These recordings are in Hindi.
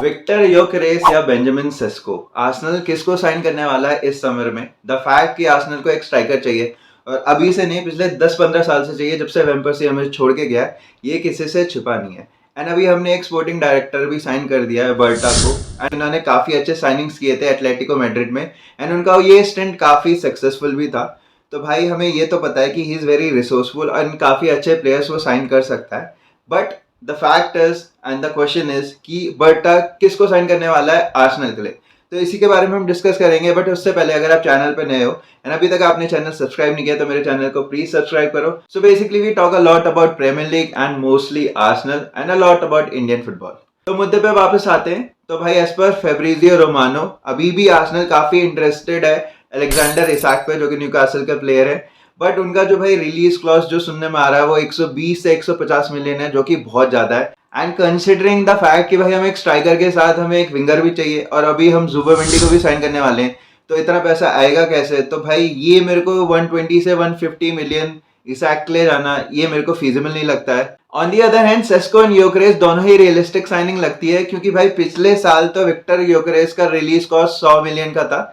विक्टर योकेरेस या बेंजामिन सेस्को, आर्सेनल किसको साइन करने वाला है इस समर में? द फैक्ट कि आर्सेनल को एक स्ट्राइकर चाहिए और अभी से नहीं, पिछले 10-15 साल से चाहिए, जब से वेम्पर्सी हमें छोड़ के गया, ये किसी से छिपा नहीं है। एंड अभी हमने एक स्पोर्टिंग डायरेक्टर भी साइन कर दिया है, बर्टा को। एंड उन्होंने काफी अच्छे साइनिंग्स किए थे एटलेटिको मैड्रिड में, एंड उनका ये स्टेंट काफी सक्सेसफुल भी था। तो भाई हमें ये तो पता है कि he is very resourceful and काफी अच्छे प्लेयर्स वो साइन कर सकता है। But the fact is and the question is कि बर्टा किसको साइन करने वाला है आर्सेनल के लिए, तो इसी के बारे में हम डिस्कस करेंगे। बट उससे पहले अगर आप चैनल पे नए हो एंड अभी तक आपने चैनल सब्सक्राइब नहीं किया तो मेरे चैनल को प्लीज सब्सक्राइब करो। So basically we talk a lot about Premier League and mostly Arsenal and a lot about Indian football. तो मुद्दे पे वापस आते हैं। तो भाई एज पर फेब्रिजियो रोमानो अभी भी आर्सेनल काफी इंटरेस्टेड है अलेक्जेंडर इसाक पे, जो कि न्यूकासल का प्लेयर है। बट उनका जो भाई रिलीज क्लॉज जो सुनने में आ रहा है वो 120 से 150 मिलियन है, जो कि बहुत ज्यादा है। एंड कंसिडरिंग द फैक्ट कि भाई हमें एक स्ट्राइकर के साथ हमें एक विंगर भी चाहिए और अभी हम जुबमेंडी को भी साइन करने वाले हैं, तो इतना पैसा आएगा कैसे? तो भाई ये मेरे को 120 से 150 मिलियन इसाक ले जाना, ये मेरे को फीजिबल नहीं लगता है। On the other hand Sesko and Gyokeres दोनों ही रियलिस्टिक साइनिंग लगती है, क्योंकि भाई पिछले साल तो विक्टर योकेरेस का रिलीज कॉस्ट 100 मिलियन का था,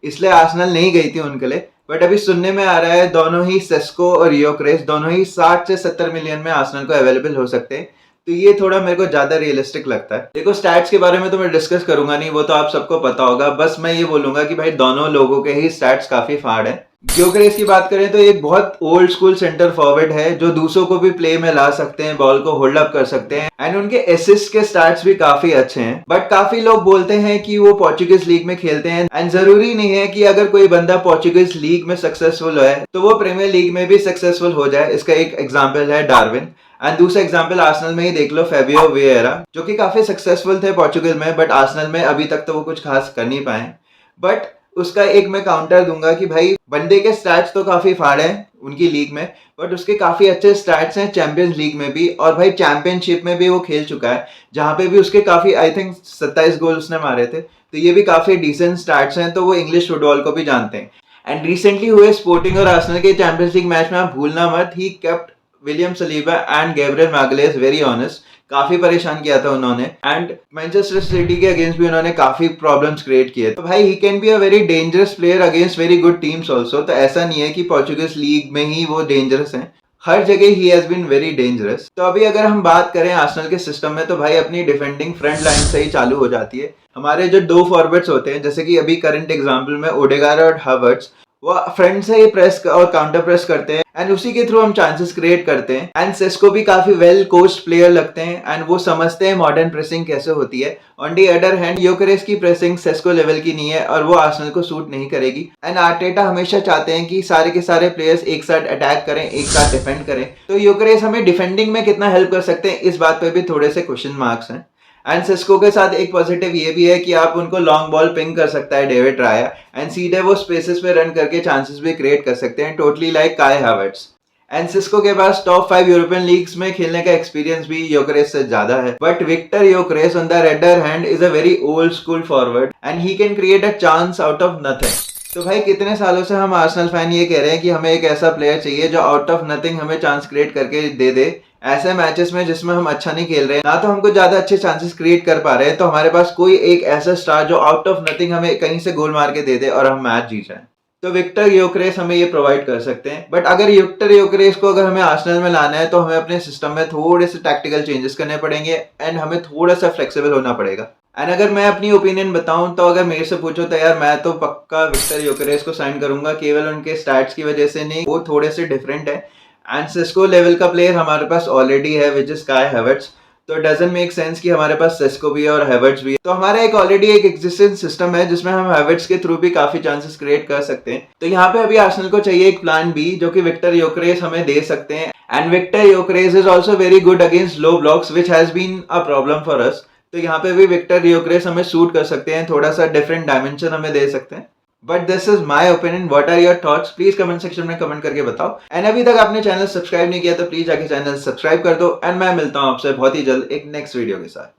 इसलिए आर्सेनल नहीं गई थी उनके लिए। बट अभी सुनने में आ रहा है दोनों ही सेस्को और योकेरेस दोनों ही 60 से 70 मिलियन में आर्सेनल को अवेलेबल हो सकते हैं। तो ये थोड़ा मेरे को ज्यादा रियलिस्टिक लगता है। देखो स्टैट्स के बारे में तो मैं डिस्कस करूंगा नहीं, वो तो आप सबको पता होगा। बस मैं ये बोलूंगा कि भाई दोनों लोगों के ही स्टैट्स काफी फाड़ है। योकेरेस की बात करें तो एक बहुत ओल्ड स्कूल सेंटर फॉरवर्ड है, जो दूसरों को भी प्ले में ला सकते हैं, बॉल को होल्ड अप कर सकते हैं, एंड उनके असिस्ट के स्टैट्स भी काफी अच्छे हैं। बट काफी लोग बोलते हैं कि वो पोर्चुगीज लीग में खेलते हैं, एंड जरूरी नहीं है कि अगर कोई बंदा पोर्चुगीज लीग में सक्सेसफुल है तो वो प्रीमियर लीग में भी सक्सेसफुल हो जाए। इसका एक एग्जाम्पल है डार्विन, एंड दूसरा एग्जांपल आर्सेनल में ही देख लो, फेबियो विएरा, जो कि काफी सक्सेसफुल थे पोर्चुगल में, बट आर्सेनल में अभी तक तो वो कुछ खास कर नहीं पाए। बट उसका एक मैं काउंटर दूंगा कि भाई बंदे के स्टैट्स तो काफी फाड़ हैं उनकी लीग में, बट उसके काफी अच्छे स्टैट्स हैं चैंपियंस लीग में भी, और भाई चैंपियनशिप में भी वो खेल चुका है, जहां पे भी उसके काफी आई थिंक 27 गोल उसने मारे थे। तो ये भी काफी डिसेंट स्टैट्स हैं, तो वो इंग्लिश फुटबॉल को भी जानते हैं। एंड रिसेंटली हुए स्पोर्टिंग और आर्सेनल के चैंपियंस लीग मैच में आप भूलना मत, he kept William Saliba and Gabriel Magalhaes very honest. काफी परेशान किया था उन्होंने, एंड मैनचेस्टर सिटी के अगेंस्ट भी उन्होंने काफी प्रॉब्लम्स क्रिएट किए। तो भाई he can be a very dangerous player against very good teams also. तो ऐसा नहीं है कि पोर्चुगीज लीग में ही वो डेंजरस हैं, हर जगह he has been very dangerous. तो अभी अगर हम बात करें आर्सेनल के सिस्टम में, तो भाई अपनी डिफेंडिंग फ्रंट लाइन से ही चालू हो जाती है। हमारे जो दो फॉरवर्ड्स होते हैं, जैसे कि अभी करंट एग्जांपल में ओडेगार्ड और हावर्ट्स, वो फ्रंट से ही प्रेस और काउंटर प्रेस करते हैं, एंड उसी के थ्रू हम चांसेस क्रिएट करते हैं। एंड सेस्को भी काफी वेल कोच्ड प्लेयर लगते हैं, एंड वो समझते हैं मॉडर्न प्रेसिंग कैसे होती है। ऑन दी अदर हैंड योकेरेस की प्रेसिंग सेस्को लेवल की नहीं है, और वो आर्सेनल को सूट नहीं करेगी। एंड आर्टेटा हमेशा चाहते हैं कि सारे के सारे प्लेयर्स एक साथ अटैक करें, एक साथ डिफेंड करें। तो योकेरेस हमें डिफेंडिंग में कितना हेल्प कर सकते हैं, इस बात पे भी थोड़े से क्वेश्चन मार्क्स हैं। एंड सिस्को के साथ एक पॉजिटिव ये भी है कि आप उनको लॉन्ग बॉल पिंग कर सकता है डेविड राया, एंड सीधे वो स्पेसेस पे रन करके चांसेस भी क्रिएट कर सकते हैं, टोटली लाइक काय हावर्ट्स। एंड सिस्को के पास टॉप 5 यूरोपियन लीग्स में खेलने का एक्सपीरियंस भी योकेरेस से ज्यादा है। But Viktor Gyokeres on the other hand is a very old school forward, and he can create a chance out of nothing. तो भाई कितने सालों से हम आर्सेनल फैन ये कह रहे हैं कि हमें एक ऐसा प्लेयर चाहिए जो आउट ऑफ नथिंग हमें चांस क्रिएट करके दे दे। ऐसे मैचेस में जिसमें हम अच्छा नहीं खेल रहे हैं, ना तो हमको ज्यादा अच्छे चांसेस क्रिएट कर पा रहे हैं, तो हमारे पास कोई एक ऐसा स्टार जो आउट ऑफ नथिंग हमें कहीं से गोल मार के दे दे और हम मैच जीत जाए। तो विक्टर योकेरेस हमें ये प्रोवाइड कर सकते हैं। बट अगर विक्टर योकेरेस को अगर हमें आर्सेनल में लाना है, तो हमें अपने सिस्टम में थोड़े से टैक्टिकल चेंजेस करने पड़ेंगे, एंड हमें थोड़ा सा फ्लेक्सिबल होना पड़ेगा। एंड अगर मैं अपनी ओपिनियन बताऊं, तो अगर मेरे से पूछो तो यार मैं तो पक्का विक्टर योकेरेस को साइन करूंगा, केवल उनके स्टैट्स की वजह से नहीं, वो थोड़े से डिफरेंट है। एंड सिस्को लेवल का प्लेयर हमारे पास ऑलरेडी है, विच इज काय हावर्ट्स। तो डजंट मेक सेंस कि हमारे पास सेस्को भी है और हावर्ट्स भी है। तो हमारा एक ऑलरेडी एक एग्जिस्टिंग सिस्टम है जिसमें हम हावर्ट्स के थ्रू भी काफी चांसेस क्रिएट कर सकते हैं। तो यहाँ पे अभी आर्सेनल को चाहिए एक प्लान बी, जो कि विक्टर योकेरेस हमें दे सकते हैं। And Viktor Gyokeres is also very good against low blocks, which has been a problem for us. तो यहाँ पे भी विक्टर योकेरेस हमें सूट कर सकते हैं, थोड़ा सा डिफरेंट डायमेंशन हमें दे सकते हैं। But this is my opinion, what are your thoughts? Please comment section में कमेंट करके बताओ। एंड अभी तक आपने चैनल सब्सक्राइब नहीं किया तो प्लीज आके चैनल सब्सक्राइब कर दो, एंड मैं मिलता हूँ आपसे बहुत ही जल्द एक नेक्स्ट वीडियो के साथ।